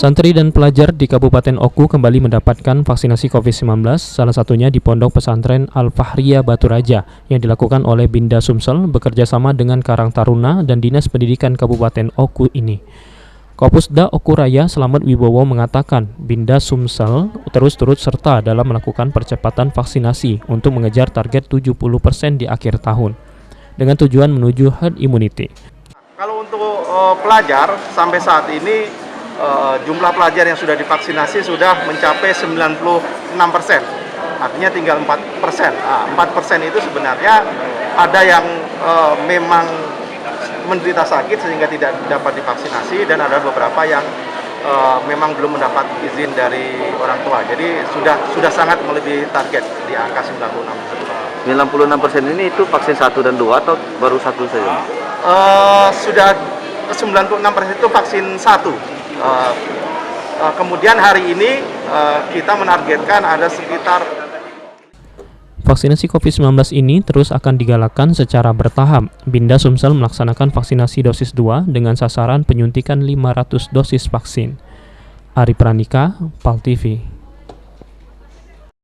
Santri dan pelajar di Kabupaten Oku kembali mendapatkan vaksinasi COVID-19, salah satunya di Pondok Pesantren Al-Fahriyah Batu Raja yang dilakukan oleh Binda Sumsel bekerjasama dengan Karang Taruna dan Dinas Pendidikan Kabupaten Oku ini. Kopusda Oku Raya Slamet Wibowo mengatakan Binda Sumsel terus turut serta dalam melakukan percepatan vaksinasi untuk mengejar target 70% di akhir tahun dengan tujuan menuju herd immunity. Kalau untuk pelajar sampai saat ini jumlah pelajar yang sudah divaksinasi sudah mencapai 96%. Artinya tinggal 4%. 4% itu sebenarnya ada yang memang menderita sakit sehingga tidak dapat divaksinasi dan ada beberapa yang memang belum mendapat izin dari orang tua. Jadi sudah sangat melebihi target di angka 96%. 96% ini itu vaksin 1 dan 2 atau baru 1 saja? Sudah 96% itu vaksin 1. Kemudian hari ini kita menargetkan ada sekitar. Vaksinasi COVID-19 ini terus akan digalakkan secara bertahap. Binda Sumsel melaksanakan vaksinasi dosis 2 dengan sasaran penyuntikan 500 dosis vaksin. Ari Pranika, PAL TV.